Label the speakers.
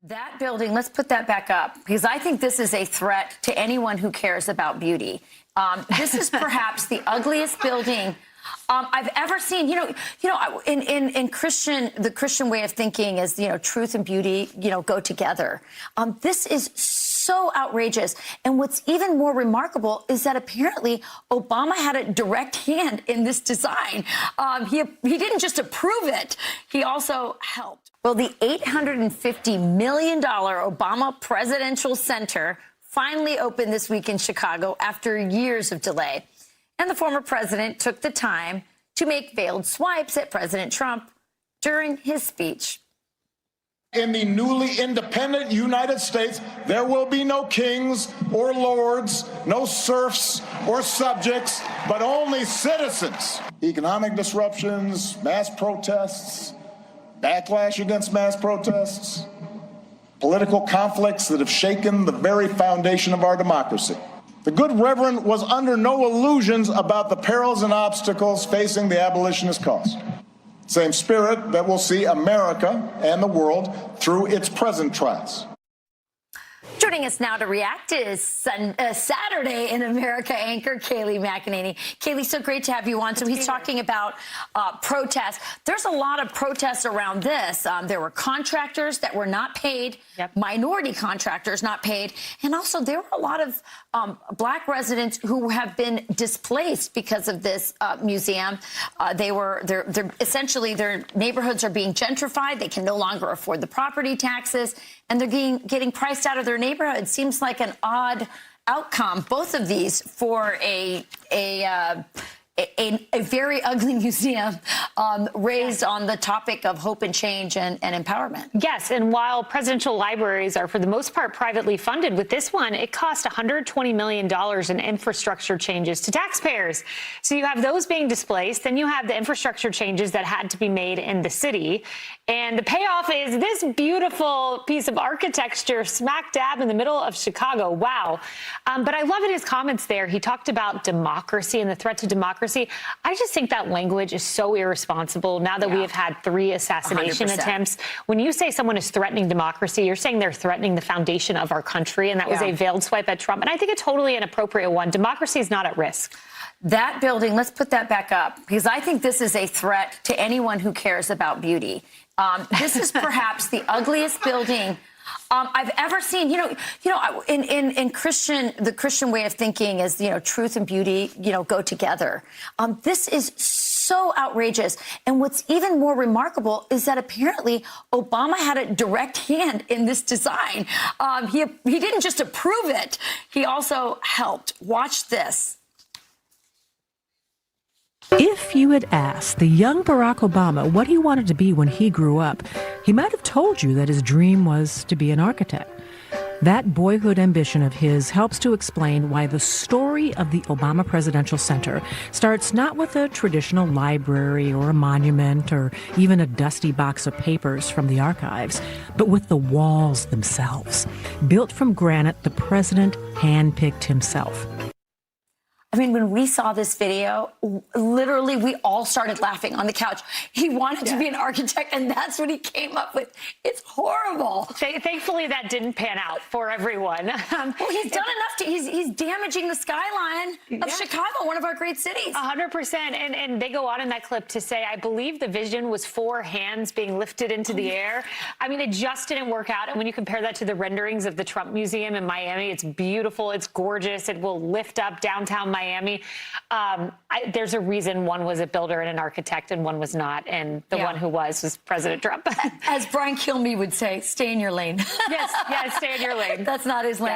Speaker 1: That building, let's put that back up, because I think this is a threat to anyone who cares about beauty. This is perhaps the ugliest building I've ever seen. In Christian, the Christian way of thinking is, truth and beauty, go together. This is so outrageous. And what's even more remarkable is that apparently Obama had a direct hand in this design. He didn't just approve it, he also helped. Well, the $850 million Obama Presidential Center finally opened this week in Chicago after years of delay. And the former president took the time to make veiled swipes at President Trump during his speech.
Speaker 2: In the newly independent United States, there will be no kings or lords, no serfs or subjects, but only citizens. Economic disruptions, mass protests, backlash against mass protests, political conflicts that have shaken the very foundation of our democracy. The good Reverend was under no illusions about the perils and obstacles facing the abolitionist cause. Same spirit that will see America and the world through its present trials.
Speaker 1: Joining us now to react is Saturday in America anchor Kayleigh McEnany. Kayleigh, so great to have you on. So he's talking about protests. There's a lot of protests around this. There were contractors that were not paid, minority contractors not paid, and also there were a lot of black residents who have been displaced because of this museum. They're essentially, their neighborhoods are being gentrified. They can no longer afford the property taxes, and they're getting priced out of their neighborhood. Seems like an odd outcome, both of these, for a very ugly museum raised on the topic of hope and change and empowerment.
Speaker 3: Yes, and while presidential libraries are for the most part privately funded, with this one, it cost $120 million in infrastructure changes to taxpayers. So you have those being displaced, then you have the infrastructure changes that had to be made in the city. And the payoff is this beautiful piece of architecture smack dab in the middle of Chicago. Wow. But I love in his comments there, he talked about democracy and the threat to democracy. I just think that language is so irresponsible now that we have had 3 assassination 100%. Attempts. When you say someone is threatening democracy, you're saying they're threatening the foundation of our country. And that was a veiled swipe at Trump. And I think a totally inappropriate one. Democracy is not at risk.
Speaker 1: That building, let's put that back up, because I think this is a threat to anyone who cares about beauty. This is perhaps the ugliest building I've ever seen. In Christian, the Christian way of thinking is, truth and beauty, go together. This is so outrageous. And what's even more remarkable is that apparently Obama had a direct hand in this design. He didn't just approve it, he also helped. Watch this.
Speaker 4: If you had asked the young Barack Obama what he wanted to be when he grew up, he might have told you that his dream was to be an architect. That boyhood ambition of his helps to explain why the story of the Obama Presidential Center starts not with a traditional library or a monument or even a dusty box of papers from the archives, but with the walls themselves. Built from granite the president handpicked himself.
Speaker 1: I mean, when we saw this video, literally, we all started laughing on the couch. He wanted to be an architect, and that's what he came up with. It's horrible.
Speaker 3: Thankfully, that didn't pan out for everyone.
Speaker 1: Well, he's done enough to, he's damaging the skyline of Chicago, one of our great cities.
Speaker 3: 100%. And they go on in that clip to say, I believe the vision was 4 hands being lifted into the air. I mean, it just didn't work out. And when you compare that to the renderings of the Trump Museum in Miami, it's beautiful. It's gorgeous. It will lift up downtown Miami. There's a reason one was a builder and an architect and one was not. And the one who was President Trump.
Speaker 1: As Brian Kilmeade would say, stay in your lane.
Speaker 3: Yes, stay in your lane.
Speaker 1: That's not his lane.